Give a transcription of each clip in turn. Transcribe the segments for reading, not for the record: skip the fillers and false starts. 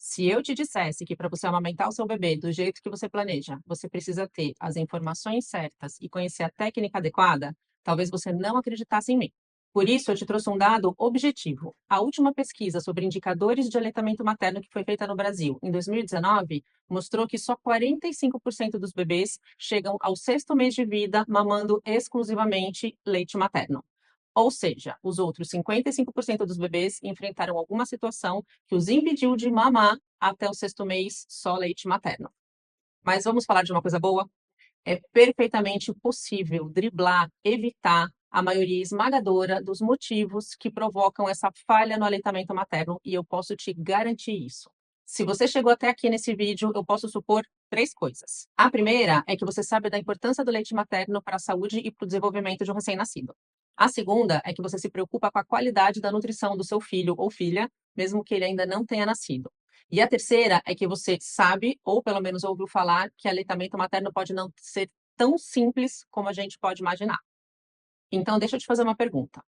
Se eu te dissesse que para você amamentar o seu bebê do jeito que você planeja, você precisa ter as informações certas e conhecer a técnica adequada, talvez você não acreditasse em mim. Por isso, eu te trouxe um dado objetivo. A última pesquisa sobre indicadores de aleitamento materno que foi feita no Brasil, em 2019, mostrou que só 45% dos bebês chegam ao sexto mês de vida mamando exclusivamente leite materno. Ou seja, os outros 55% dos bebês enfrentaram alguma situação que os impediu de mamar até o sexto mês só leite materno. Mas vamos falar de uma coisa boa? É perfeitamente possível driblar, evitar a maioria esmagadora dos motivos que provocam essa falha no aleitamento materno, e eu posso te garantir isso. Se você chegou até aqui nesse vídeo, eu posso supor três coisas. A primeira é que você sabe da importância do leite materno para a saúde e para o desenvolvimento de um recém-nascido. A segunda é que você se preocupa com a qualidade da nutrição do seu filho ou filha, mesmo que ele ainda não tenha nascido. E a terceira é que você sabe, ou pelo menos ouviu falar, que aleitamento materno pode não ser tão simples como a gente pode imaginar. Então, deixa eu te fazer uma pergunta.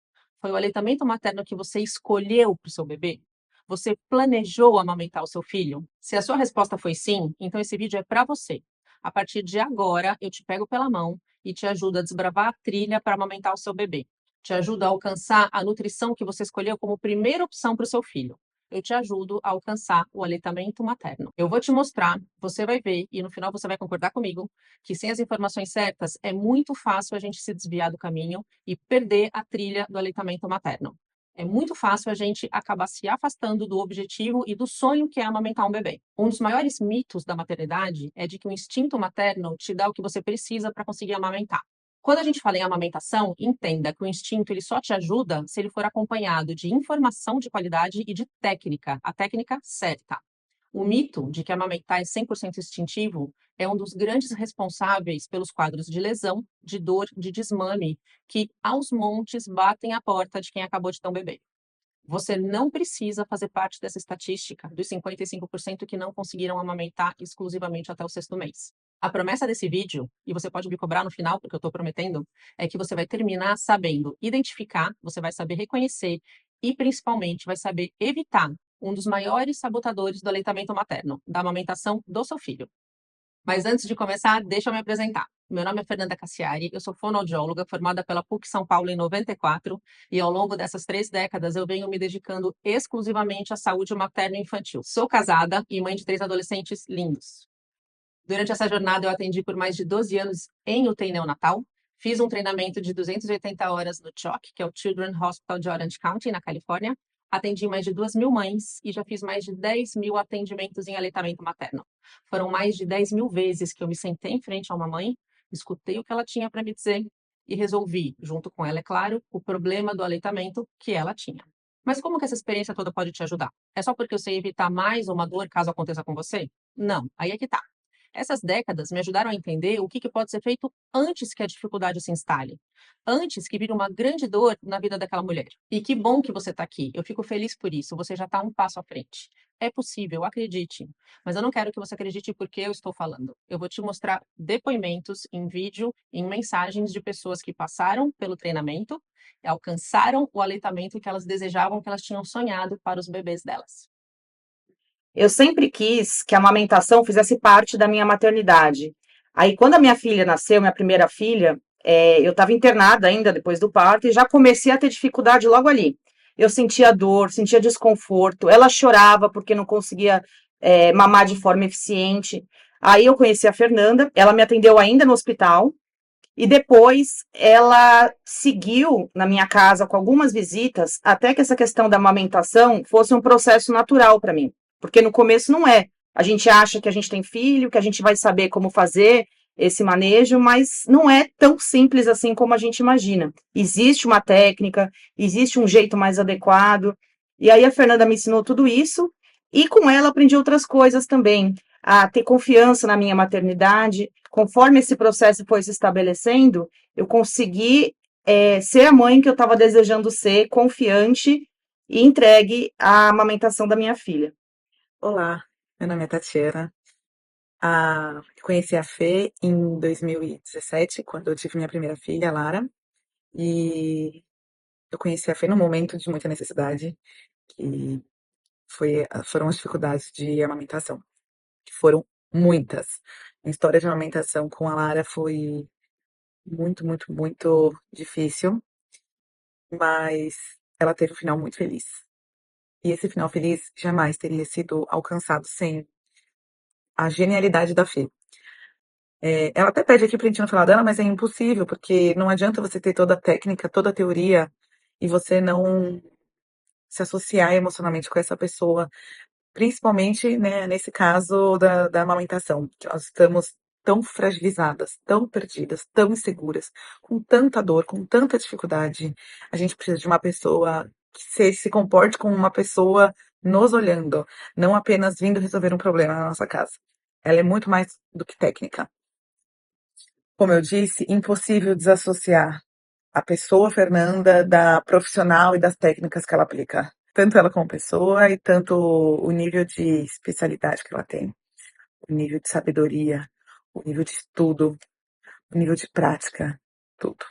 Foi o aleitamento materno que você escolheu para o seu bebê? Você planejou amamentar o seu filho? Se a sua resposta foi sim, então esse vídeo é para você. A partir de agora, eu te pego pela mão e te ajudo a desbravar a trilha para amamentar o seu bebê. Te ajudo a alcançar a nutrição que você escolheu como primeira opção para o seu filho. Eu te ajudo a alcançar o aleitamento materno. Eu vou te mostrar, você vai ver e no final você vai concordar comigo que sem as informações certas é muito fácil a gente se desviar do caminho e perder a trilha do aleitamento materno. É muito fácil a gente acabar se afastando do objetivo e do sonho que é amamentar um bebê. Um dos maiores mitos da maternidade é de que o instinto materno te dá o que você precisa para conseguir amamentar. Quando a gente fala em amamentação, entenda que o instinto ele só te ajuda se ele for acompanhado de informação de qualidade e de técnica, a técnica certa. O mito de que amamentar é 100% instintivo é um dos grandes responsáveis pelos quadros de lesão, de dor, de desmame, que aos montes batem a porta de quem acabou de ter um bebê. Você não precisa fazer parte dessa estatística dos 55% que não conseguiram amamentar exclusivamente até o sexto mês. A promessa desse vídeo, e você pode me cobrar no final, porque eu estou prometendo, é que você vai terminar sabendo identificar, você vai saber reconhecer e, principalmente, vai saber evitar um dos maiores sabotadores do aleitamento materno, da amamentação do seu filho. Mas antes de começar, deixa eu me apresentar. Meu nome é Fernanda Cassiari, eu sou fonoaudióloga formada pela PUC São Paulo em 94 e ao longo dessas 3 décadas eu venho me dedicando exclusivamente à saúde materno-infantil. Sou casada e mãe de 3 adolescentes lindos. Durante essa jornada eu atendi por mais de 12 anos em UTI neonatal, fiz um treinamento de 280 horas no CHOC, que é o Children's Hospital de Orange County, na Califórnia, atendi mais de 2.000 mães e já fiz mais de 10.000 atendimentos em aleitamento materno. Foram mais de 10.000 vezes que eu me sentei em frente a uma mãe, escutei o que ela tinha para me dizer e resolvi, junto com ela, é claro, o problema do aleitamento que ela tinha. Mas como que essa experiência toda pode te ajudar? É só porque eu sei evitar mais uma dor caso aconteça com você? Não, aí é que tá. Essas décadas me ajudaram a entender o que pode ser feito antes que a dificuldade se instale, antes que vire uma grande dor na vida daquela mulher. E que bom que você está aqui, eu fico feliz por isso, você já está um passo à frente. É possível, acredite, mas eu não quero que você acredite porque eu estou falando. Eu vou te mostrar depoimentos em vídeo, em mensagens de pessoas que passaram pelo treinamento e alcançaram o aleitamento que elas desejavam, que elas tinham sonhado para os bebês delas. Eu sempre quis que a amamentação fizesse parte da minha maternidade. Aí, quando a minha filha nasceu, minha primeira filha, eu estava internada ainda depois do parto e já comecei a ter dificuldade logo ali. Eu sentia dor, sentia desconforto, ela chorava porque não conseguia mamar de forma eficiente. Aí eu conheci a Fernanda, ela me atendeu ainda no hospital e depois ela seguiu na minha casa com algumas visitas até que essa questão da amamentação fosse um processo natural para mim. Porque no começo não é. A gente acha que a gente tem filho, que a gente vai saber como fazer esse manejo, mas não é tão simples assim como a gente imagina. Existe uma técnica, existe um jeito mais adequado. E aí a Fernanda me ensinou tudo isso e com ela aprendi outras coisas também, a ter confiança na minha maternidade. Conforme esse processo foi se estabelecendo, eu consegui ser a mãe que eu estava desejando ser, confiante e entregue à amamentação da minha filha. Olá, meu nome é Tatiana. Conheci a Fê em 2017, quando eu tive minha primeira filha, a Lara. E eu conheci a Fê num momento de muita necessidade, que foram as dificuldades de amamentação, que foram muitas. A história de amamentação com a Lara foi muito, muito, muito difícil, mas ela teve um final muito feliz. E esse final feliz jamais teria sido alcançado sem a genialidade da Fê. Ela até pede aqui pra gente não falar dela, mas é impossível, porque não adianta você ter toda a técnica, toda a teoria, e você não se associar emocionalmente com essa pessoa, principalmente, né, nesse caso da amamentação, que nós estamos tão fragilizadas, tão perdidas, tão inseguras, com tanta dor, com tanta dificuldade. A gente precisa de uma pessoa que se comporte como uma pessoa nos olhando, não apenas vindo resolver um problema na nossa casa. Ela é muito mais do que técnica. Como eu disse, impossível desassociar a pessoa Fernanda da profissional e das técnicas que ela aplica. Tanto ela como pessoa e tanto o nível de especialidade que ela tem, o nível de sabedoria, o nível de estudo, o nível de prática, tudo.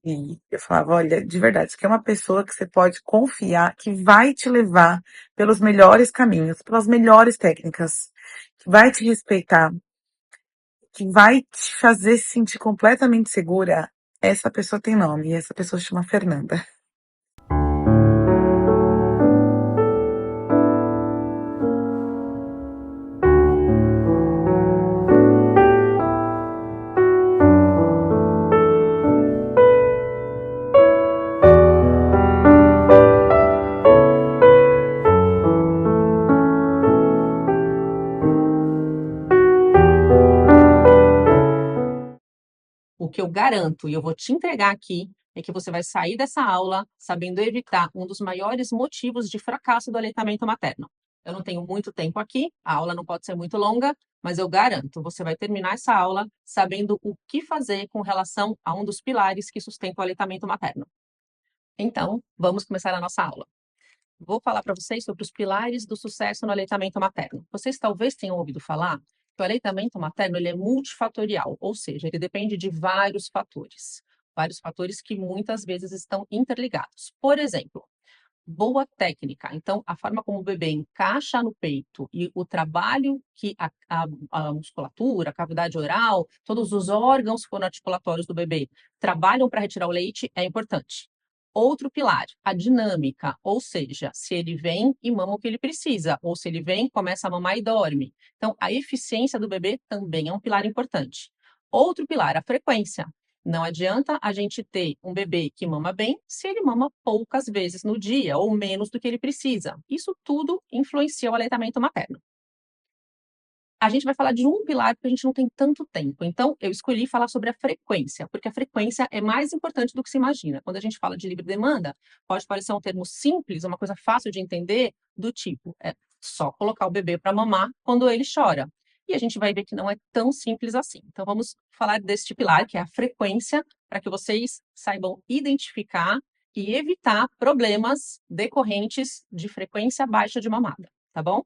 E eu falava, olha, de verdade, isso aqui é uma pessoa que você pode confiar que vai te levar pelos melhores caminhos, pelas melhores técnicas, que vai te respeitar, que vai te fazer se sentir completamente segura. Essa pessoa tem nome, e essa pessoa se chama Fernanda. O que eu garanto, e eu vou te entregar aqui, é que você vai sair dessa aula sabendo evitar um dos maiores motivos de fracasso do aleitamento materno. Eu não tenho muito tempo aqui, a aula não pode ser muito longa, mas eu garanto, você vai terminar essa aula sabendo o que fazer com relação a um dos pilares que sustenta o aleitamento materno. Então, vamos começar a nossa aula. Vou falar para vocês sobre os pilares do sucesso no aleitamento materno. Vocês talvez tenham ouvido falar que o aleitamento materno ele é multifatorial, ou seja, ele depende de vários fatores que muitas vezes estão interligados. Por exemplo, boa técnica. Então, a forma como o bebê encaixa no peito e o trabalho que a musculatura, a cavidade oral, todos os órgãos fonoarticulatórios do bebê trabalham para retirar o leite é importante. Outro pilar, a dinâmica, ou seja, se ele vem e mama o que ele precisa, ou se ele vem, começa a mamar e dorme. Então, a eficiência do bebê também é um pilar importante. Outro pilar, a frequência. Não adianta a gente ter um bebê que mama bem se ele mama poucas vezes no dia ou menos do que ele precisa. Isso tudo influencia o aleitamento materno. A gente vai falar de um pilar porque a gente não tem tanto tempo. Então, eu escolhi falar sobre a frequência, porque a frequência é mais importante do que se imagina. Quando a gente fala de livre demanda, pode parecer um termo simples, uma coisa fácil de entender, do tipo, é só colocar o bebê para mamar quando ele chora. E a gente vai ver que não é tão simples assim. Então, vamos falar deste pilar, que é a frequência, para que vocês saibam identificar e evitar problemas decorrentes de frequência baixa de mamada, tá bom?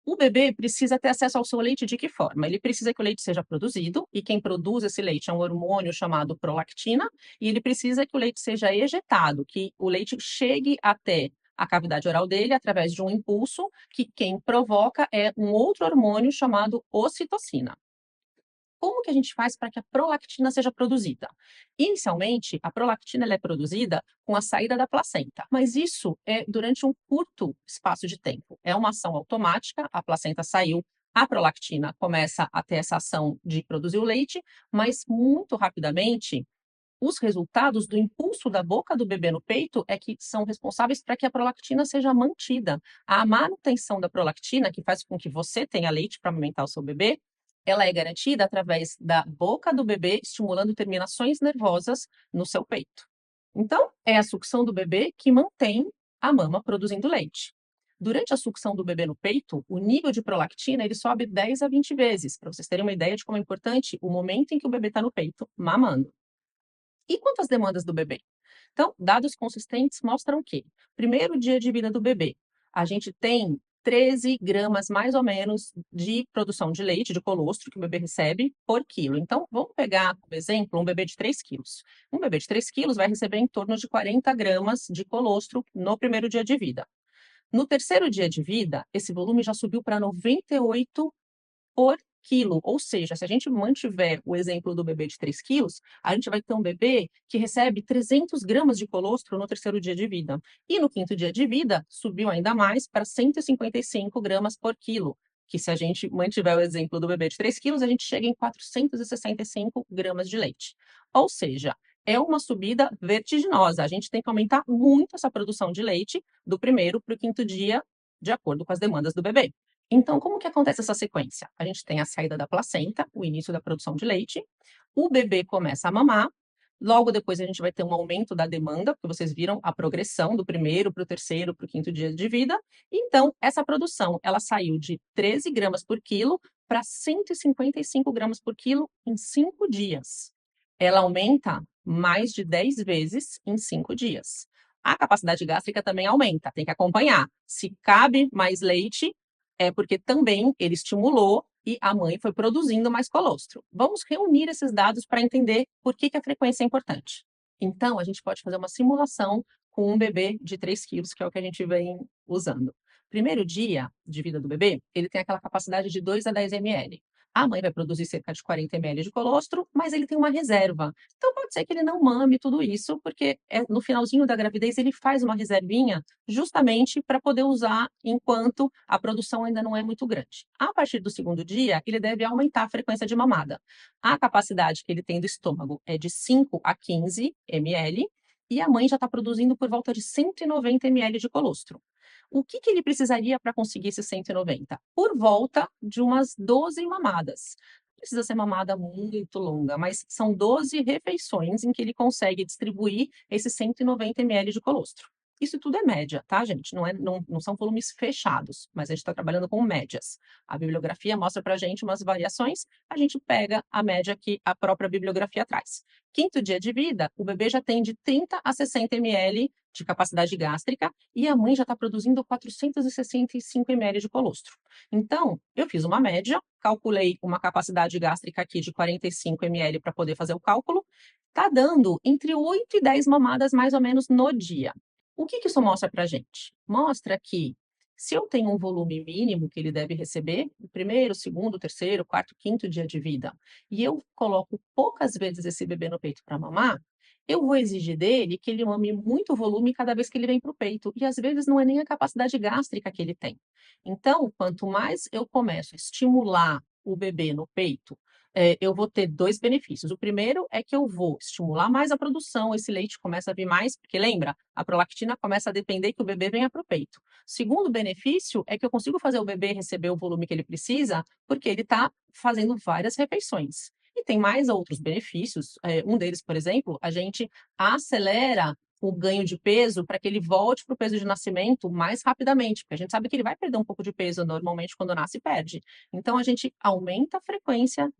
O bebê precisa ter acesso ao seu leite de que forma? Ele precisa que o leite seja produzido, e quem produz esse leite é um hormônio chamado prolactina, e ele precisa que o leite seja ejetado, que o leite chegue até a cavidade oral dele através de um impulso, que quem provoca é um outro hormônio chamado ocitocina. Como que a gente faz para que a prolactina seja produzida? Inicialmente, a prolactina ela é produzida com a saída da placenta, mas isso é durante um curto espaço de tempo. É uma ação automática, a placenta saiu, a prolactina começa a ter essa ação de produzir o leite, mas muito rapidamente os resultados do impulso da boca do bebê no peito é que são responsáveis para que a prolactina seja mantida. A manutenção da prolactina, que faz com que você tenha leite para amamentar o seu bebê, ela é garantida através da boca do bebê, estimulando terminações nervosas no seu peito. Então, é a sucção do bebê que mantém a mama produzindo leite. Durante a sucção do bebê no peito, o nível de prolactina ele sobe 10 a 20 vezes, para vocês terem uma ideia de como é importante o momento em que o bebê está no peito, mamando. E quanto às demandas do bebê? Então, dados consistentes mostram que, primeiro dia de vida do bebê, a gente tem 13 gramas, mais ou menos, de produção de leite, de colostro, que o bebê recebe por quilo. Então, vamos pegar, por exemplo, um bebê de 3 quilos. Um bebê de 3 quilos vai receber em torno de 40 gramas de colostro no primeiro dia de vida. No terceiro dia de vida, esse volume já subiu para 98 por quilo, ou seja, se a gente mantiver o exemplo do bebê de 3 quilos, a gente vai ter um bebê que recebe 300 gramas de colostro no terceiro dia de vida. E no quinto dia de vida, subiu ainda mais para 155 gramas por quilo, que se a gente mantiver o exemplo do bebê de 3 quilos, a gente chega em 465 gramas de leite. Ou seja, é uma subida vertiginosa. A gente tem que aumentar muito essa produção de leite do primeiro para o quinto dia, de acordo com as demandas do bebê. Então, como que acontece essa sequência? A gente tem a saída da placenta, o início da produção de leite, o bebê começa a mamar, logo depois a gente vai ter um aumento da demanda, porque vocês viram a progressão do primeiro para o terceiro, para o quinto dia de vida. Então, essa produção, ela saiu de 13 gramas por quilo para 155 gramas por quilo em 5 dias. Ela aumenta mais de 10 vezes em 5 dias. A capacidade gástrica também aumenta, tem que acompanhar. Se cabe mais leite, é porque também ele estimulou e a mãe foi produzindo mais colostro. Vamos reunir esses dados para entender por que a frequência é importante. Então, a gente pode fazer uma simulação com um bebê de 3 quilos, que é o que a gente vem usando. Primeiro dia de vida do bebê, ele tem aquela capacidade de 2 a 10 ml. A mãe vai produzir cerca de 40 ml de colostro, mas ele tem uma reserva. Então, pode ser que ele não mame tudo isso, porque no finalzinho da gravidez ele faz uma reservinha justamente para poder usar enquanto a produção ainda não é muito grande. A partir do segundo dia, ele deve aumentar a frequência de mamada. A capacidade que ele tem do estômago é de 5 a 15 ml e a mãe já está produzindo por volta de 190 ml de colostro. O que ele precisaria para conseguir esses 190? Por volta de umas 12 mamadas. Não precisa ser mamada muito longa, mas são 12 refeições em que ele consegue distribuir esses 190 ml de colostro. Isso tudo é média, tá, gente? Não são volumes fechados, mas a gente está trabalhando com médias. A bibliografia mostra para a gente umas variações, a gente pega a média que a própria bibliografia traz. Quinto dia de vida, o bebê já tem de 30 a 60 ml de capacidade gástrica e a mãe já está produzindo 465 ml de colostro. Então, eu fiz uma média, calculei uma capacidade gástrica aqui de 45 ml para poder fazer o cálculo, está dando entre 8 e 10 mamadas mais ou menos no dia. O que isso mostra para a gente? Mostra que se eu tenho um volume mínimo que ele deve receber, o primeiro, segundo, terceiro, quarto, quinto dia de vida, e eu coloco poucas vezes esse bebê no peito para mamar, eu vou exigir dele que ele mame muito volume cada vez que ele vem para o peito. E às vezes não é nem a capacidade gástrica que ele tem. Então, quanto mais eu começo a estimular o bebê no peito, eu vou ter dois benefícios. O primeiro é que eu vou estimular mais a produção, esse leite começa a vir mais, porque lembra, a prolactina começa a depender que o bebê venha para o peito. Segundo benefício é que eu consigo fazer o bebê receber o volume que ele precisa, porque ele está fazendo várias refeições. E tem mais outros benefícios. Um deles, por exemplo, a gente acelera o ganho de peso para que ele volte para o peso de nascimento mais rapidamente, porque a gente sabe que ele vai perder um pouco de peso normalmente quando nasce e perde. Então a gente aumenta a frequência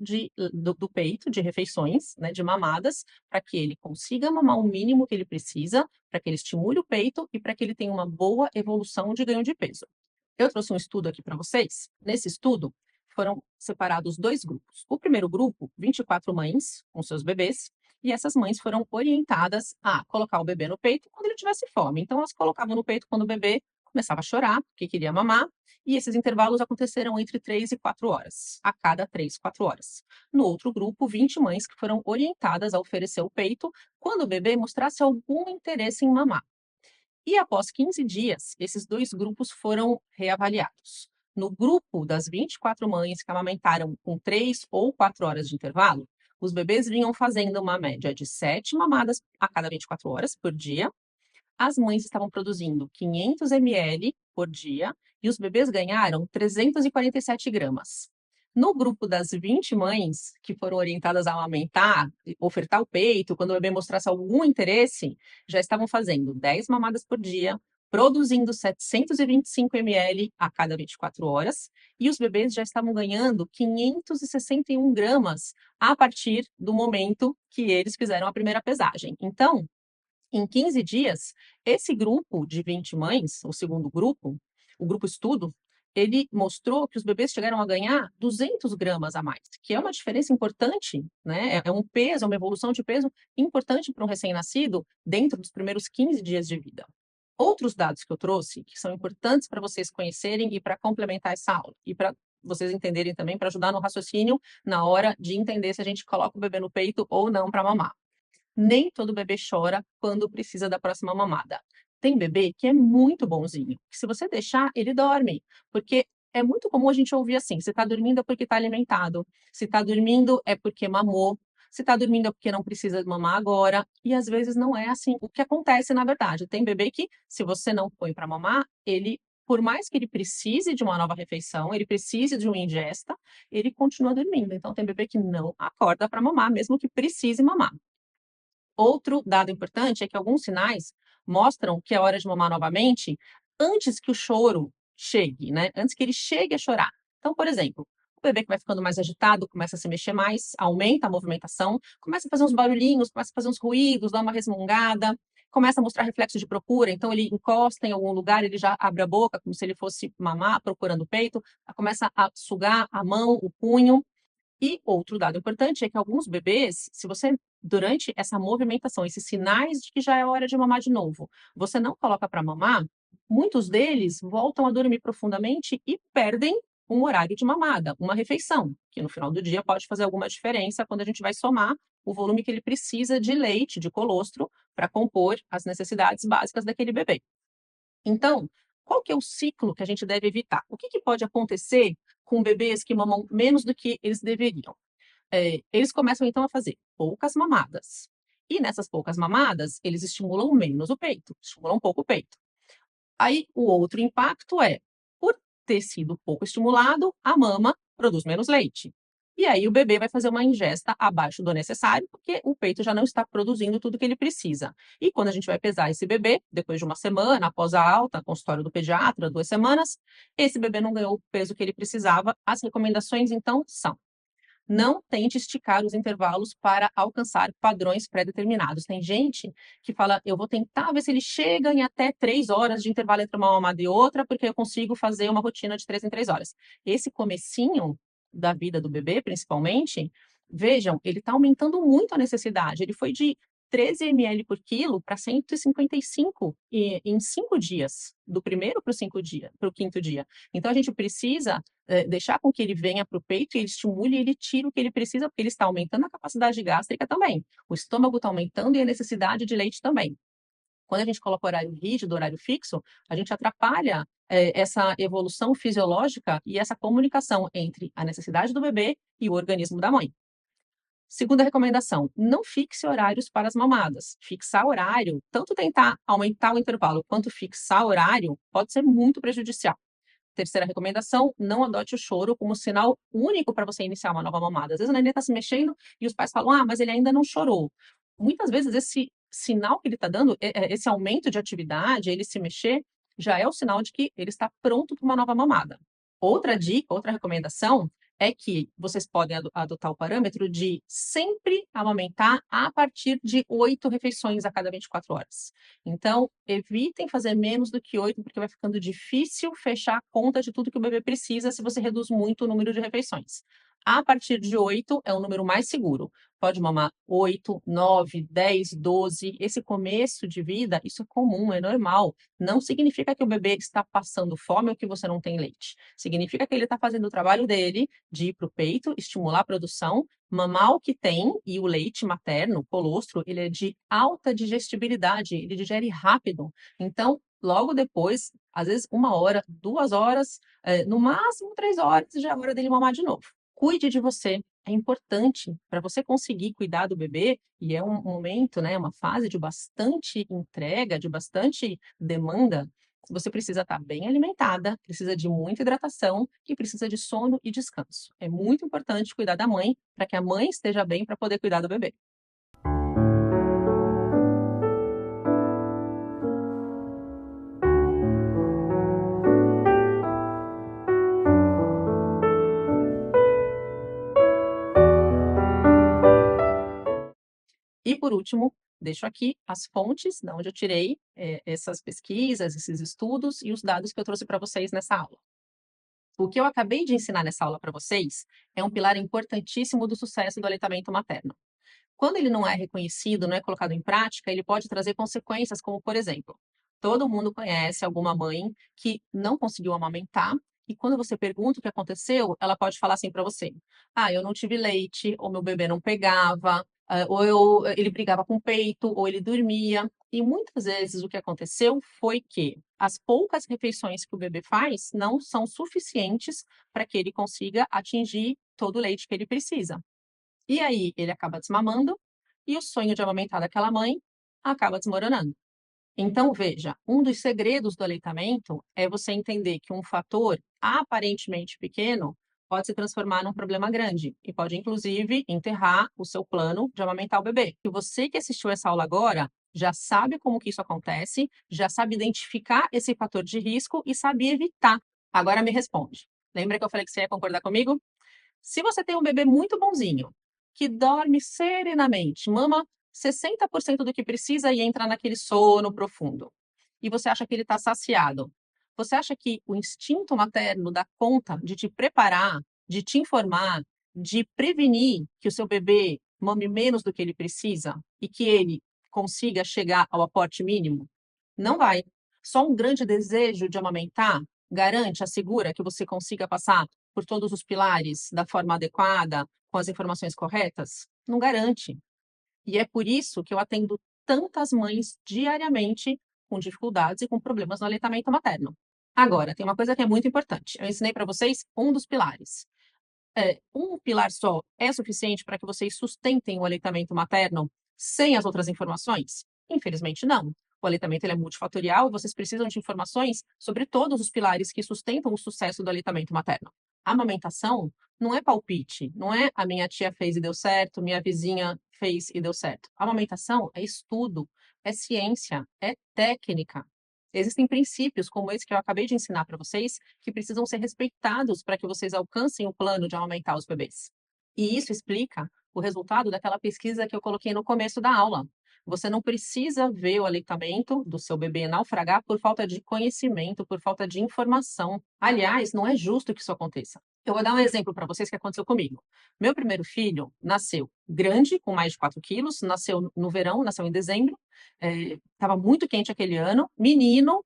do peito, de refeições, né, de mamadas, para que ele consiga mamar o mínimo que ele precisa, para que ele estimule o peito e para que ele tenha uma boa evolução de ganho de peso. Eu trouxe um estudo aqui para vocês. Nesse estudo, foram separados dois grupos. O primeiro grupo, 24 mães com seus bebês, e essas mães foram orientadas a colocar o bebê no peito quando ele tivesse fome. Então, elas colocavam no peito quando o bebê começava a chorar, porque queria mamar, e esses intervalos aconteceram entre 3 e 4 horas, a cada 3, 4 horas. No outro grupo, 20 mães que foram orientadas a oferecer o peito quando o bebê mostrasse algum interesse em mamar. E após 15 dias, esses dois grupos foram reavaliados. No grupo das 24 mães que amamentaram com 3 ou 4 horas de intervalo, os bebês vinham fazendo uma média de 7 mamadas a cada 24 horas por dia. As mães estavam produzindo 500 ml por dia e os bebês ganharam 347 gramas. No grupo das 20 mães que foram orientadas a amamentar, ofertar o peito, quando o bebê mostrasse algum interesse, já estavam fazendo 10 mamadas por dia, produzindo 725 ml a cada 24 horas, e os bebês já estavam ganhando 561 gramas a partir do momento que eles fizeram a primeira pesagem. Então, em 15 dias, esse grupo de 20 mães, o segundo grupo, o grupo estudo, ele mostrou que os bebês chegaram a ganhar 200 gramas a mais, que é uma diferença importante, né? É um peso, é uma evolução de peso importante para um recém-nascido dentro dos primeiros 15 dias de vida. Outros dados que eu trouxe, que são importantes para vocês conhecerem e para complementar essa aula, e para vocês entenderem também, para ajudar no raciocínio na hora de entender se a gente coloca o bebê no peito ou não para mamar. Nem todo bebê chora quando precisa da próxima mamada. Tem bebê que é muito bonzinho, que se você deixar, ele dorme, porque é muito comum a gente ouvir assim: se está dormindo é porque está alimentado, se está dormindo é porque mamou, se está dormindo é porque não precisa mamar agora, e às vezes não é assim o que acontece na verdade. Tem bebê que, se você não põe para mamar, ele, por mais que ele precise de uma nova refeição, ele precise de uma ingesta, ele continua dormindo. Então tem bebê que não acorda para mamar, mesmo que precise mamar. Outro dado importante é que alguns sinais mostram que é hora de mamar novamente antes que o choro chegue, né? Antes que ele chegue a chorar. Então, por exemplo, o bebê que vai ficando mais agitado, começa a se mexer mais, aumenta a movimentação, começa a fazer uns barulhinhos, começa a fazer uns ruídos, dá uma resmungada, começa a mostrar reflexo de procura, então ele encosta em algum lugar, ele já abre a boca como se ele fosse mamar, procurando o peito, começa a sugar a mão, o punho. E outro dado importante é que alguns bebês, se você, durante essa movimentação, esses sinais de que já é hora de mamar de novo, você não coloca para mamar, muitos deles voltam a dormir profundamente e perdem um horário de mamada, uma refeição, que no final do dia pode fazer alguma diferença quando a gente vai somar o volume que ele precisa de leite, de colostro, para compor as necessidades básicas daquele bebê. Então, qual que é o ciclo que a gente deve evitar? O que pode acontecer com bebês que mamam menos do que eles deveriam? Eles começam então a fazer poucas mamadas. E nessas poucas mamadas, eles estimulam menos o peito, estimulam um pouco o peito. Aí o outro impacto é, por ter sido pouco estimulado, a mama produz menos leite. E aí o bebê vai fazer uma ingesta abaixo do necessário, porque o peito já não está produzindo tudo que ele precisa. E quando a gente vai pesar esse bebê, depois de uma semana, após a alta, consultório do pediatra, 2 semanas, esse bebê não ganhou o peso que ele precisava. As recomendações, então, são: não tente esticar os intervalos para alcançar padrões pré-determinados. Tem gente que fala: eu vou tentar ver se ele chega em até 3 horas de intervalo entre uma mamada e outra, porque eu consigo fazer uma rotina de 3 em 3 horas. Esse comecinho da vida do bebê, principalmente, vejam, ele está aumentando muito a necessidade. Ele foi de 13 ml por quilo para 155 em 5 dias, do primeiro para o quinto dia. Então, a gente precisa deixar com que ele venha para o peito e ele estimule e ele tire o que ele precisa, porque ele está aumentando a capacidade gástrica também. O estômago está aumentando e a necessidade de leite também. Quando a gente coloca horário rígido, horário fixo, a gente atrapalha essa evolução fisiológica e essa comunicação entre a necessidade do bebê e o organismo da mãe. Segunda recomendação: não fixe horários para as mamadas. Fixar horário, tanto tentar aumentar o intervalo quanto fixar horário, pode ser muito prejudicial. Terceira recomendação: não adote o choro como sinal único para você iniciar uma nova mamada. Às vezes a neném está se mexendo e os pais falam: ah, mas ele ainda não chorou. Muitas vezes esse sinal que ele está dando, esse aumento de atividade, ele se mexer, já é o sinal de que ele está pronto para uma nova mamada. Outra dica, outra recomendação é que vocês podem adotar o parâmetro de sempre amamentar a partir de 8 refeições a cada 24 horas. Então, evitem fazer menos do que 8, porque vai ficando difícil fechar a conta de tudo que o bebê precisa se você reduz muito o número de refeições. A partir de 8 é o número mais seguro. Pode mamar 8, 9, 10, 12. Esse começo de vida, isso é comum, é normal. Não significa que o bebê está passando fome ou que você não tem leite. Significa que ele está fazendo o trabalho dele de ir para o peito, estimular a produção, mamar o que tem, e o leite materno, o colostro, ele é de alta digestibilidade, ele digere rápido. Então, logo depois, às vezes 1 hora, 2 horas, no máximo 3 horas, já é hora dele mamar de novo. Cuide de você. É importante para você conseguir cuidar do bebê, e é um momento, né, uma fase de bastante entrega, de bastante demanda. Você precisa estar bem alimentada, precisa de muita hidratação e precisa de sono e descanso. É muito importante cuidar da mãe, para que a mãe esteja bem para poder cuidar do bebê. E por último, deixo aqui as fontes de onde eu tirei essas pesquisas, esses estudos e os dados que eu trouxe para vocês nessa aula. O que eu acabei de ensinar nessa aula para vocês é um pilar importantíssimo do sucesso do aleitamento materno. Quando ele não é reconhecido, não é colocado em prática, ele pode trazer consequências como, por exemplo, Todo mundo conhece alguma mãe que não conseguiu amamentar e quando você pergunta o que aconteceu, ela pode falar assim para você: "Ah, eu não tive leite, ou meu bebê não pegava, ele brigava com o peito, ou ele dormia". E muitas vezes o que aconteceu foi que as poucas refeições que o bebê faz não são suficientes para que ele consiga atingir todo o leite que ele precisa. E aí ele acaba desmamando e o sonho de amamentar daquela mãe acaba desmoronando. Então, veja, um dos segredos do aleitamento é você entender que um fator aparentemente pequeno pode se transformar num problema grande e pode, inclusive, enterrar o seu plano de amamentar o bebê. E você que assistiu essa aula agora já sabe como que isso acontece, já sabe identificar esse fator de risco e sabe evitar. Agora me responde. Lembra que eu falei que você ia concordar comigo? Se você tem um bebê muito bonzinho, que dorme serenamente, mama 60% do que precisa e entra naquele sono profundo, e você acha que ele está saciado, você acha que o instinto materno dá conta de te preparar, de te informar, de prevenir que o seu bebê mame menos do que ele precisa e que ele consiga chegar ao aporte mínimo? Não vai. Só um grande desejo de amamentar garante, assegura que você consiga passar por todos os pilares da forma adequada, com as informações corretas? Não garante. E é por isso que eu atendo tantas mães diariamente com dificuldades e com problemas no aleitamento materno. Agora, tem uma coisa que é muito importante. Eu ensinei para vocês um dos pilares. Um pilar só é suficiente para que vocês sustentem o aleitamento materno sem as outras informações? Infelizmente, não. O aleitamento ele é multifatorial, vocês precisam de informações sobre todos os pilares que sustentam o sucesso do aleitamento materno. A amamentação não é palpite, não é a minha tia fez e deu certo, minha vizinha fez e deu certo. A amamentação é estudo, é ciência, é técnica. Existem princípios como esse que eu acabei de ensinar para vocês que precisam ser respeitados para que vocês alcancem o plano de amamentar os bebês. E isso explica o resultado daquela pesquisa que eu coloquei no começo da aula. Você não precisa ver o aleitamento do seu bebê naufragar por falta de conhecimento, por falta de informação. Aliás, não é justo que isso aconteça. Eu vou dar um exemplo para vocês que aconteceu comigo. Meu primeiro filho nasceu grande, com mais de 4 quilos, nasceu no verão, nasceu em dezembro, estava muito quente aquele ano, menino,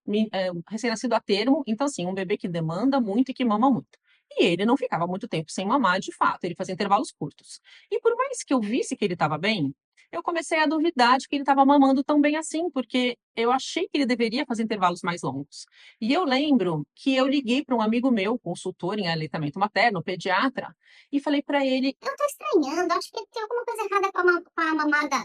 recém-nascido a termo, então assim, um bebê que demanda muito e que mama muito. E ele não ficava muito tempo sem mamar, de fato, ele fazia intervalos curtos. E por mais que eu visse que ele estava bem, eu comecei a duvidar de que ele estava mamando tão bem assim, porque eu achei que ele deveria fazer intervalos mais longos. E eu lembro que eu liguei para um amigo meu, consultor em aleitamento materno, pediatra, e falei para ele: Eu tô estranhando, acho que tem alguma coisa errada com a mamada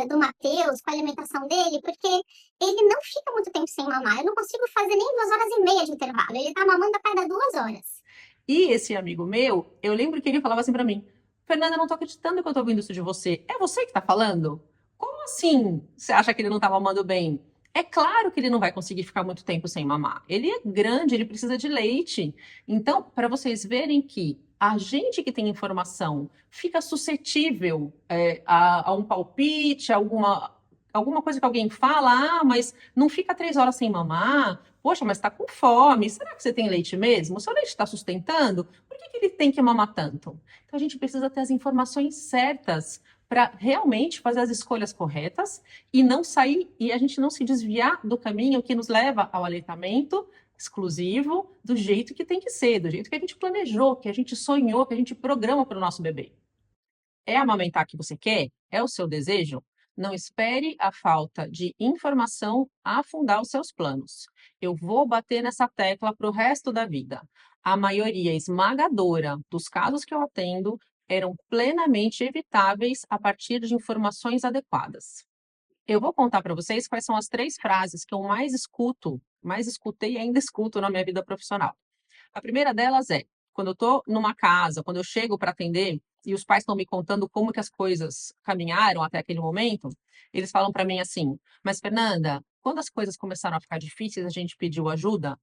do Matheus, com a alimentação dele, porque ele não fica muito tempo sem mamar. Eu não consigo fazer nem 2 horas e meia de intervalo. Ele tá mamando a cada 2 horas. E esse amigo meu, eu lembro que ele falava assim para mim: Fernanda, eu não tô acreditando que eu tô ouvindo isso de você. É você que tá falando? Como assim você acha que ele não tá mamando bem? É claro que ele não vai conseguir ficar muito tempo sem mamar. Ele é grande, ele precisa de leite. Então, para vocês verem que a gente que tem informação fica suscetível a um palpite, a alguma coisa que alguém fala, mas não fica 3 horas sem mamar. Poxa, mas está com fome. Será que você tem leite mesmo? O seu leite está sustentando? Por que ele tem que mamar tanto? Então a gente precisa ter as informações certas para realmente fazer as escolhas corretas e não sair e a gente não se desviar do caminho que nos leva ao aleitamento exclusivo do jeito que tem que ser, do jeito que a gente planejou, que a gente sonhou, que a gente programa para o nosso bebê. É amamentar que você quer? É o seu desejo? Não espere a falta de informação afundar os seus planos. Eu vou bater nessa tecla para o resto da vida. A maioria esmagadora dos casos que eu atendo eram plenamente evitáveis a partir de informações adequadas. Eu vou contar para vocês quais são as 3 frases que eu mais escutei e ainda escuto na minha vida profissional. A primeira delas é, quando eu estou numa casa, quando eu chego para atender e os pais estão me contando como que as coisas caminharam até aquele momento, eles falam para mim assim: "Mas Fernanda, quando as coisas começaram a ficar difíceis, a gente pediu ajuda,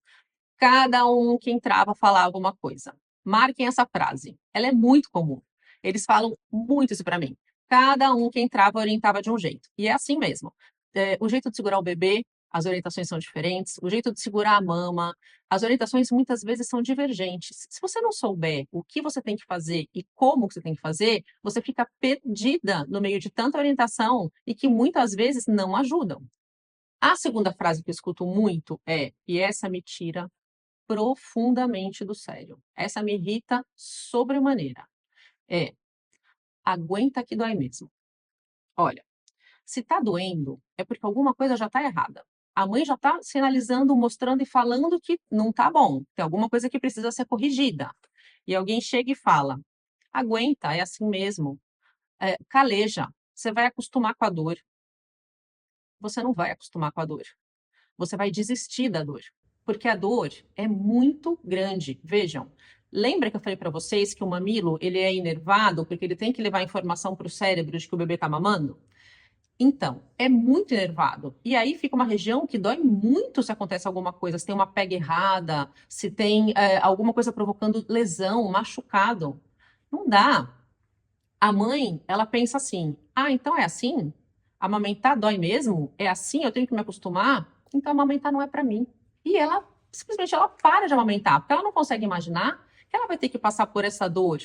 cada um que entrava falava uma coisa". Marquem essa frase, ela é muito comum. Eles falam muito isso para mim. Cada um que entrava orientava de um jeito. E é assim mesmo. O jeito de segurar o bebê, as orientações são diferentes. O jeito de segurar a mama, as orientações muitas vezes são divergentes. Se você não souber o que você tem que fazer e como que você tem que fazer, você fica perdida no meio de tanta orientação e que muitas vezes não ajudam. A segunda frase que eu escuto muito é, e essa me tira profundamente do sério, essa me irrita sobremaneira, é, aguenta que dói mesmo. Olha, se tá doendo, é porque alguma coisa já tá errada. A mãe já tá sinalizando, mostrando e falando que não tá bom, tem alguma coisa que precisa ser corrigida. E alguém chega e fala: aguenta, é assim mesmo, caleja, você vai acostumar com a dor. Você não vai acostumar com a dor. Você vai desistir da dor, porque a dor é muito grande. Vejam, lembra que eu falei para vocês que o mamilo ele é inervado porque ele tem que levar informação para o cérebro de que o bebê está mamando? Então, é muito inervado. E aí fica uma região que dói muito se acontece alguma coisa, se tem uma pega errada, se tem alguma coisa provocando lesão, machucado. Não dá. A mãe, ela pensa assim: ah, então é assim? Amamentar dói mesmo? É assim? Eu tenho que me acostumar? Então amamentar não é para mim. E ela simplesmente ela para de amamentar, porque ela não consegue imaginar que ela vai ter que passar por essa dor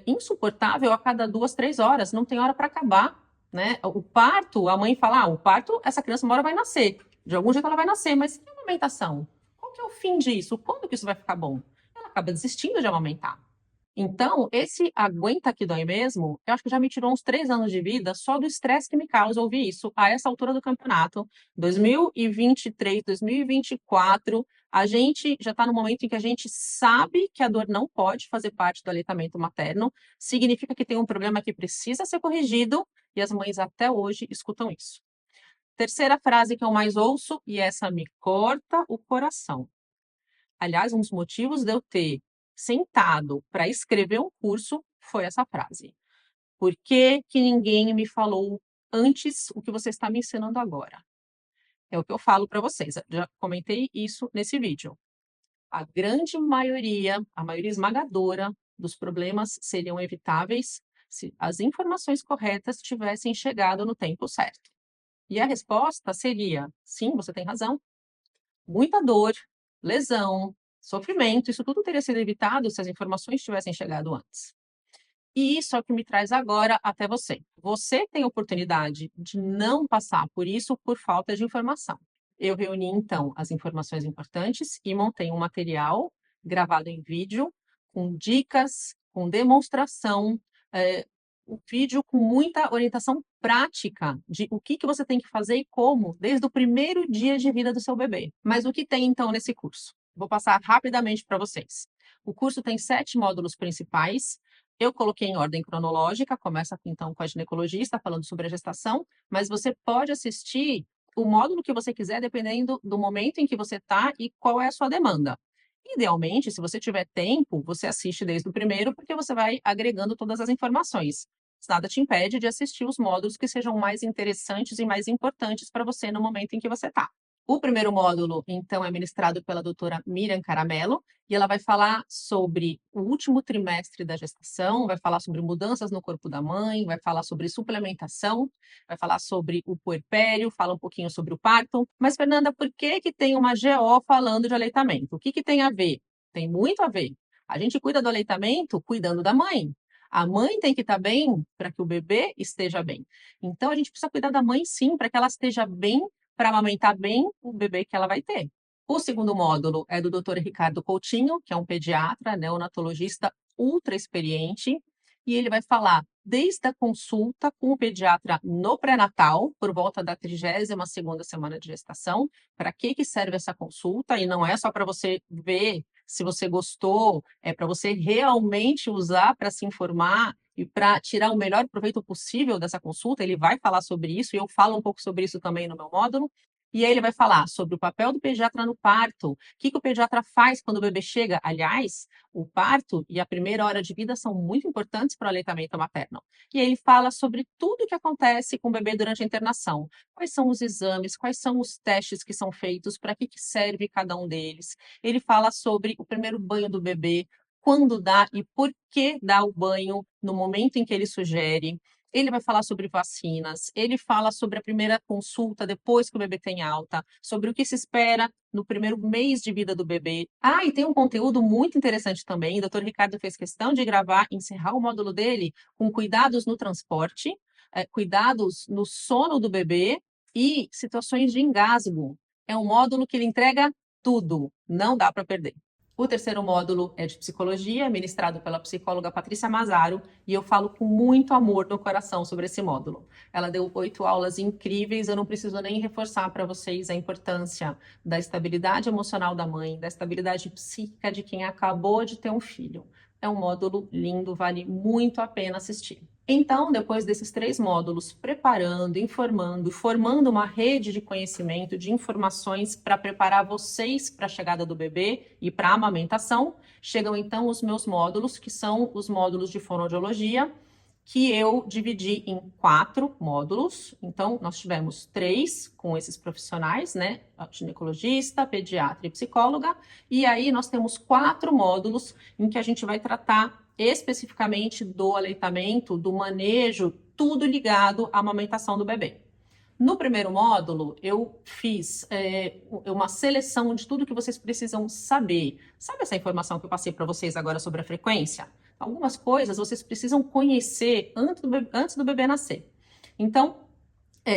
insuportável a cada 2, 3 horas, não tem hora para acabar, né? O parto, a mãe fala: ah, o parto, essa criança uma hora vai nascer. De algum jeito ela vai nascer, mas e a amamentação? Qual que é o fim disso? Quando que isso vai ficar bom? Ela acaba desistindo de amamentar. Então, esse aguenta que dói mesmo, eu acho que já me tirou uns 3 anos de vida só do estresse que me causa ouvir isso a essa altura do campeonato. 2023, 2024, a gente já está no momento em que a gente sabe que a dor não pode fazer parte do aleitamento materno, significa que tem um problema que precisa ser corrigido e as mães até hoje escutam isso. Terceira frase que eu mais ouço, e essa me corta o coração. Aliás, um dos motivos de eu ter sentado para escrever um curso foi essa frase. Por que que ninguém me falou antes o que você está me ensinando agora? É o que eu falo para vocês. Eu já comentei isso nesse vídeo. A grande maioria, a maioria esmagadora dos problemas seriam evitáveis se as informações corretas tivessem chegado no tempo certo. E a resposta seria: sim, você tem razão. Muita dor, lesão, sofrimento, isso tudo teria sido evitado se as informações tivessem chegado antes. E isso é o que me traz agora até você. Você tem a oportunidade de não passar por isso por falta de informação. Eu reuni, então, as informações importantes e montei um material gravado em vídeo, com dicas, com demonstração, um vídeo com muita orientação prática de o que você tem que fazer e como, desde o primeiro dia de vida do seu bebê. Mas o que tem, então, nesse curso? Vou passar rapidamente para vocês. O curso tem 7 módulos principais. Eu coloquei em ordem cronológica, começa então com a ginecologista, falando sobre a gestação, mas você pode assistir o módulo que você quiser, dependendo do momento em que você está e qual é a sua demanda. Idealmente, se você tiver tempo, você assiste desde o primeiro, porque você vai agregando todas as informações. Nada te impede de assistir os módulos que sejam mais interessantes e mais importantes para você no momento em que você está. O primeiro módulo, então, é ministrado pela doutora Miriam Caramello, e ela vai falar sobre o último trimestre da gestação, vai falar sobre mudanças no corpo da mãe, vai falar sobre suplementação, vai falar sobre o puerpério, fala um pouquinho sobre o parto. Mas, Fernanda, por que que tem uma GO falando de aleitamento? O que que tem a ver? Tem muito a ver. A gente cuida do aleitamento cuidando da mãe. A mãe tem que estar bem para que o bebê esteja bem. Então, a gente precisa cuidar da mãe, sim, para que ela esteja bem para amamentar bem o bebê que ela vai ter. O segundo módulo é do Dr. Ricardo Coutinho, que é um pediatra, neonatologista ultra experiente, e ele vai falar desde a consulta com o pediatra no pré-natal, por volta da 32ª semana de gestação, para que serve essa consulta, e não é só para você ver se você gostou, é para você realmente usar para se informar e para tirar o melhor proveito possível dessa consulta. Ele vai falar sobre isso, e eu falo um pouco sobre isso também no meu módulo. E aí ele vai falar sobre o papel do pediatra no parto, o que o pediatra faz quando o bebê chega. Aliás, o parto e a primeira hora de vida são muito importantes para o aleitamento materno. E aí ele fala sobre tudo o que acontece com o bebê durante a internação. Quais são os exames, quais são os testes que são feitos, para que serve cada um deles. Ele fala sobre o primeiro banho do bebê, quando dá e por que dá o banho no momento em que ele sugere. Ele vai falar sobre vacinas, ele fala sobre a primeira consulta depois que o bebê tem alta, sobre o que se espera no primeiro mês de vida do bebê. Ah, e tem um conteúdo muito interessante também. O Dr. Ricardo fez questão de gravar, encerrar o módulo dele com cuidados no transporte, cuidados no sono do bebê e situações de engasgo. É um módulo que ele entrega tudo, não dá para perder. O terceiro módulo é de psicologia, ministrado pela psicóloga Patrícia Mazzaro, e eu falo com muito amor no coração sobre esse módulo. Ela deu 8 aulas incríveis, eu não preciso nem reforçar para vocês a importância da estabilidade emocional da mãe, da estabilidade psíquica de quem acabou de ter um filho. É um módulo lindo, vale muito a pena assistir. Então, depois desses 3 módulos, preparando, informando, formando uma rede de conhecimento, de informações para preparar vocês para a chegada do bebê e para a amamentação, chegam então os meus módulos, que são os módulos de fonoaudiologia, que eu dividi em 4 módulos. Então, nós tivemos 3 com esses profissionais, né? Ginecologista, pediatra e psicóloga. E aí nós temos 4 módulos em que a gente vai tratar especificamente do aleitamento, do manejo, tudo ligado à amamentação do bebê. No primeiro módulo, eu fiz uma seleção de tudo que vocês precisam saber. Sabe essa informação que eu passei para vocês agora sobre a frequência? Algumas coisas vocês precisam conhecer antes do bebê nascer. Então,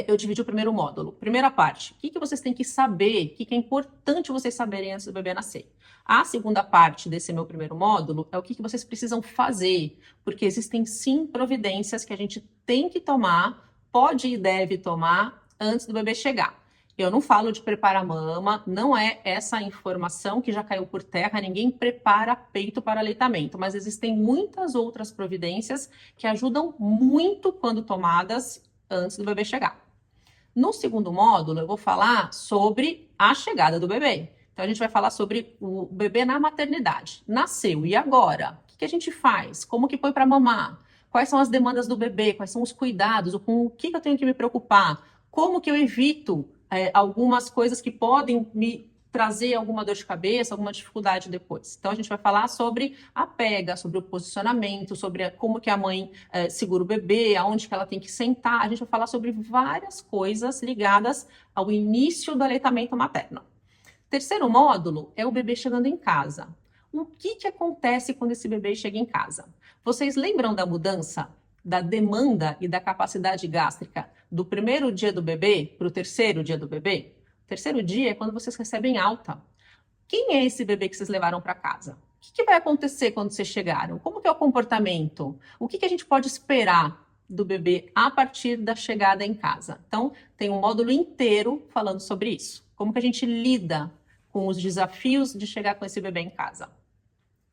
eu dividi o primeiro módulo. Primeira parte, o que vocês têm que saber, o que é importante vocês saberem antes do bebê nascer. A segunda parte desse meu primeiro módulo é o que vocês precisam fazer, porque existem sim providências que a gente tem que tomar, pode e deve tomar antes do bebê chegar. Eu não falo de preparar a mama, não é essa informação que já caiu por terra, ninguém prepara peito para aleitamento, mas existem muitas outras providências que ajudam muito quando tomadas antes do bebê chegar. No segundo módulo, eu vou falar sobre a chegada do bebê. Então, a gente vai falar sobre o bebê na maternidade. Nasceu, e agora? O que a gente faz? Como que põe para mamar? Quais são as demandas do bebê? Quais são os cuidados? Com o que eu tenho que me preocupar? Como que eu evito algumas coisas que podem me trazer alguma dor de cabeça, alguma dificuldade depois. Então, a gente vai falar sobre a pega, sobre o posicionamento, sobre como que a mãe segura o bebê, aonde que ela tem que sentar. A gente vai falar sobre várias coisas ligadas ao início do aleitamento materno. Terceiro módulo é o bebê chegando em casa. O que acontece quando esse bebê chega em casa? Vocês lembram da mudança da demanda e da capacidade gástrica do primeiro dia do bebê para o terceiro dia do bebê? O terceiro dia é quando vocês recebem alta. Quem é esse bebê que vocês levaram para casa? O que vai acontecer quando vocês chegaram? Como que é o comportamento? O que a gente pode esperar do bebê a partir da chegada em casa? Então, tem um módulo inteiro falando sobre isso. Como que a gente lida com os desafios de chegar com esse bebê em casa?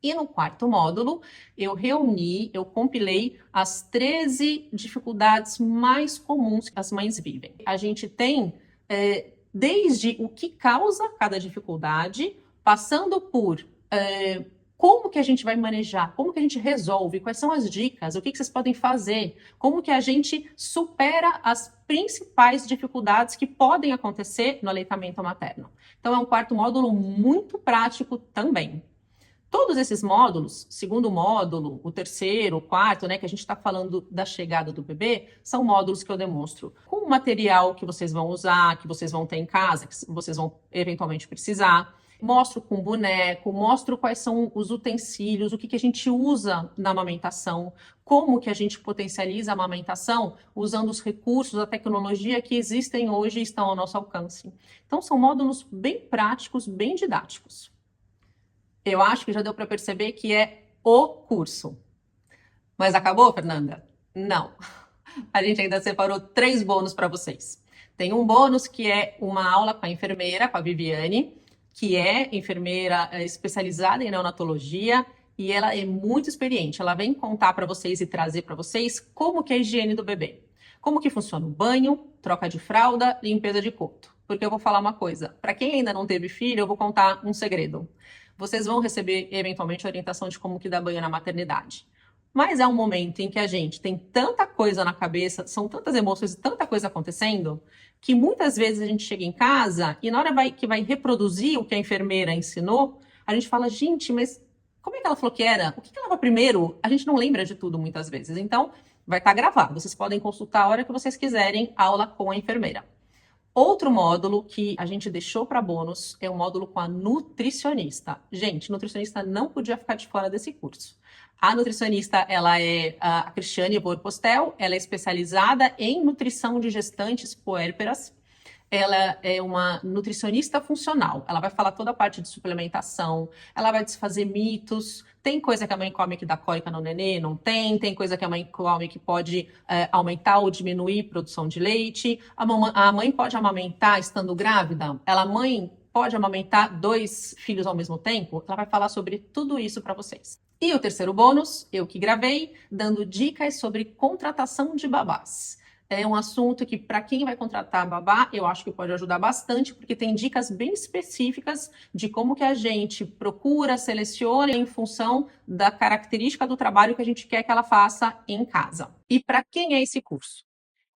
E no quarto módulo, eu compilei as 13 dificuldades mais comuns que as mães vivem. A gente tem desde o que causa cada dificuldade, passando por como que a gente vai manejar, como que a gente resolve, quais são as dicas, o que vocês podem fazer, como que a gente supera as principais dificuldades que podem acontecer no aleitamento materno. Então, é um quarto módulo muito prático também. Todos esses módulos, segundo módulo, o terceiro, o quarto, né, que a gente está falando da chegada do bebê, são módulos que eu demonstro com o material que vocês vão usar, que vocês vão ter em casa, que vocês vão eventualmente precisar. Mostro com boneco, mostro quais são os utensílios, o que a gente usa na amamentação, como que a gente potencializa a amamentação usando os recursos, a tecnologia que existem hoje e estão ao nosso alcance. Então, são módulos bem práticos, bem didáticos. Eu acho que já deu para perceber que é o curso. Mas acabou, Fernanda? Não. A gente ainda separou 3 bônus para vocês. Tem um bônus que é uma aula com a enfermeira, com a Viviane, que é enfermeira especializada em neonatologia e ela é muito experiente. Ela vem contar para vocês e trazer para vocês como que é a higiene do bebê. Como que funciona o banho, troca de fralda, limpeza de coto. Porque eu vou falar uma coisa, para quem ainda não teve filho, eu vou contar um segredo. Vocês vão receber, eventualmente, orientação de como que dá banho na maternidade. Mas é um momento em que a gente tem tanta coisa na cabeça, são tantas emoções e tanta coisa acontecendo, que muitas vezes a gente chega em casa e na hora que vai reproduzir o que a enfermeira ensinou, a gente fala, gente, mas como é que ela falou que era? O que ela falou primeiro? A gente não lembra de tudo muitas vezes. Então, vai estar gravado. Vocês podem consultar a hora que vocês quiserem a aula com a enfermeira. Outro módulo que a gente deixou para bônus é o módulo com a nutricionista. Gente, nutricionista não podia ficar de fora desse curso. A nutricionista, ela é a Cristiane Vorpostel, ela é especializada em nutrição de gestantes puérperas ela é uma nutricionista funcional. Ela vai falar toda a parte de suplementação, ela vai desfazer mitos. Tem coisa que a mãe come que dá cólica no nenê? Não tem. Tem coisa que a mãe come que pode aumentar ou diminuir a produção de leite. A mãe pode amamentar estando grávida? A mãe pode amamentar 2 filhos ao mesmo tempo? Ela vai falar sobre tudo isso para vocês. E o terceiro bônus, eu que gravei, dando dicas sobre contratação de babás. É um assunto que, para quem vai contratar babá, eu acho que pode ajudar bastante, porque tem dicas bem específicas de como que a gente procura, seleciona em função da característica do trabalho que a gente quer que ela faça em casa. E para quem é esse curso?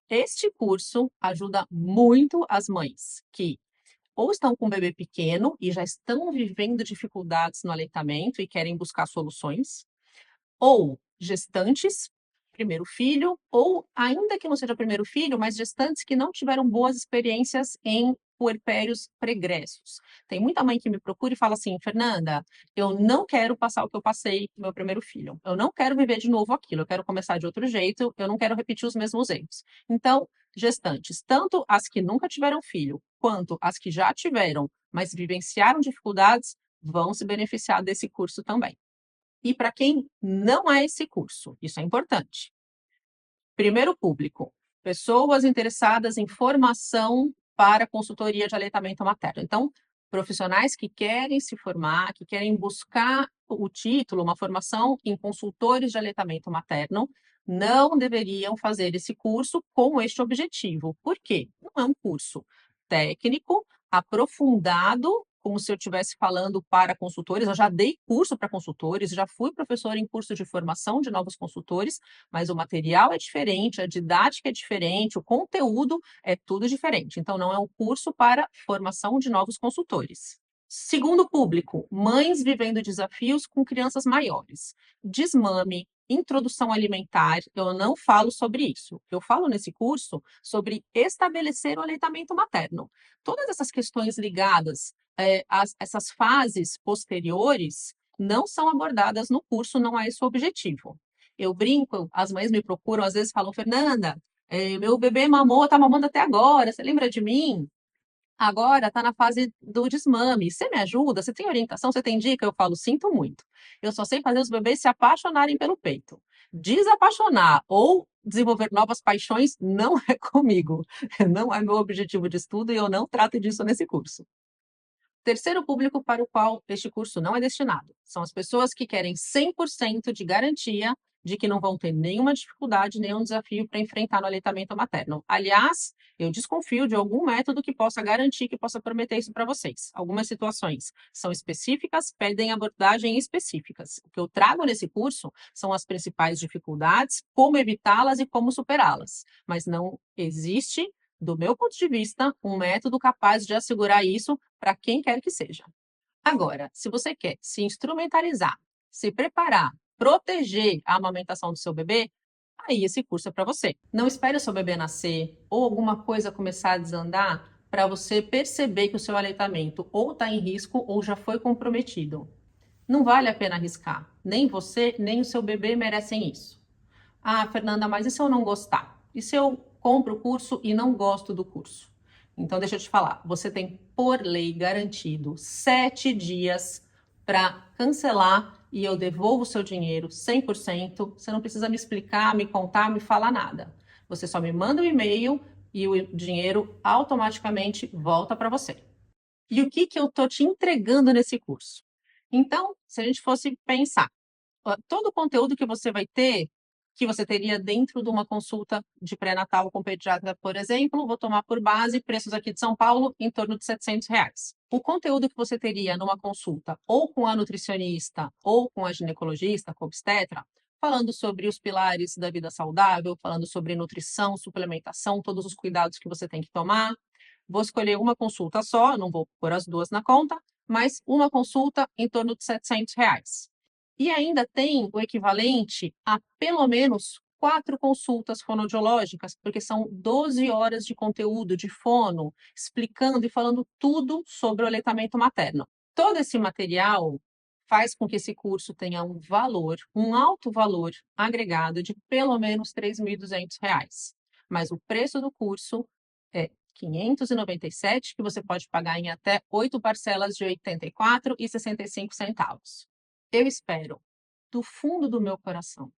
Este curso ajuda muito as mães que ou estão com um bebê pequeno e já estão vivendo dificuldades no aleitamento e querem buscar soluções, ou gestantes, primeiro filho, ou ainda que não seja primeiro filho, mas gestantes que não tiveram boas experiências em puerpérios pregressos. Tem muita mãe que me procura e fala assim: Fernanda, eu não quero passar o que eu passei com meu primeiro filho. Eu não quero viver de novo aquilo. Eu quero começar de outro jeito. Eu não quero repetir os mesmos erros. Então, gestantes, tanto as que nunca tiveram filho, quanto as que já tiveram, mas vivenciaram dificuldades, vão se beneficiar desse curso também. E para quem não é esse curso, isso é importante. Primeiro público, pessoas interessadas em formação para consultoria de aleitamento materno. Então, profissionais que querem se formar, que querem buscar o título, uma formação em consultores de aleitamento materno, não deveriam fazer esse curso com este objetivo. Por quê? Não é um curso técnico, aprofundado, como se eu estivesse falando para consultores. Eu já dei curso para consultores, já fui professora em curso de formação de novos consultores, mas o material é diferente, a didática é diferente, o conteúdo é tudo diferente. Então, não é um curso para formação de novos consultores. Segundo público, mães vivendo desafios com crianças maiores. Desmame, introdução alimentar, eu não falo sobre isso. Eu falo nesse curso sobre estabelecer o aleitamento materno. Todas essas questões ligadas essas fases posteriores não são abordadas no curso, não é esse o objetivo. Eu brinco, as mães me procuram, às vezes falam: Fernanda, meu bebê mamou, tá mamando até agora, você lembra de mim? Agora está na fase do desmame. Você me ajuda? Você tem orientação? Você tem dica? Eu falo: sinto muito. Eu só sei fazer os bebês se apaixonarem pelo peito. Desapaixonar ou desenvolver novas paixões não é comigo. Não é meu objetivo de estudo e eu não trato disso nesse curso. Terceiro público para o qual este curso não é destinado são as pessoas que querem 100% de garantia de que não vão ter nenhuma dificuldade, nenhum desafio para enfrentar no aleitamento materno. Aliás, eu desconfio de algum método que possa garantir, que possa prometer isso para vocês. Algumas situações são específicas, pedem abordagem específicas. O que eu trago nesse curso são as principais dificuldades, como evitá-las e como superá-las. Mas não existe, do meu ponto de vista, um método capaz de assegurar isso para quem quer que seja. Agora, se você quer se instrumentalizar, se preparar, proteger a amamentação do seu bebê, aí esse curso é para você. Não espere o seu bebê nascer ou alguma coisa começar a desandar para você perceber que o seu aleitamento ou está em risco ou já foi comprometido. Não vale a pena arriscar. Nem você, nem o seu bebê merecem isso. Ah, Fernanda, mas e se eu não gostar? E se eu compro o curso e não gosto do curso? Então, deixa eu te falar, você tem, por lei, garantido 7 dias para cancelar e eu devolvo o seu dinheiro 100%. Você não precisa me explicar, me contar, me falar nada. Você só me manda um e-mail e o dinheiro automaticamente volta para você. E o que eu estou te entregando nesse curso? Então, se a gente fosse pensar, todo o conteúdo que você vai ter, que você teria dentro de uma consulta de pré-natal com pediatra, por exemplo, vou tomar por base preços aqui de São Paulo em torno de R$700. O conteúdo que você teria numa consulta ou com a nutricionista ou com a ginecologista, com a obstetra, falando sobre os pilares da vida saudável, falando sobre nutrição, suplementação, todos os cuidados que você tem que tomar. Vou escolher uma consulta só, não vou pôr as duas na conta, mas uma consulta em torno de R$700. E ainda tem o equivalente a pelo menos 4 consultas fonoaudiológicas, porque são 12 horas de conteúdo de fono, explicando e falando tudo sobre o aleitamento materno. Todo esse material faz com que esse curso tenha um valor, um alto valor agregado de pelo menos R$3.200. Mas o preço do curso é 597, que você pode pagar em até 8 parcelas de R$ 84,65. Eu espero, do fundo do meu coração,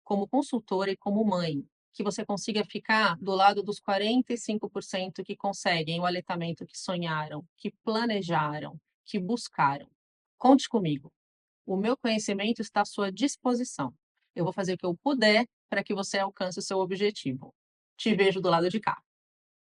como consultora e como mãe, que você consiga ficar do lado dos 45% que conseguem o aleitamento que sonharam, que planejaram, que buscaram. Conte comigo. O meu conhecimento está à sua disposição. Eu vou fazer o que eu puder para que você alcance o seu objetivo. Te vejo do lado de cá.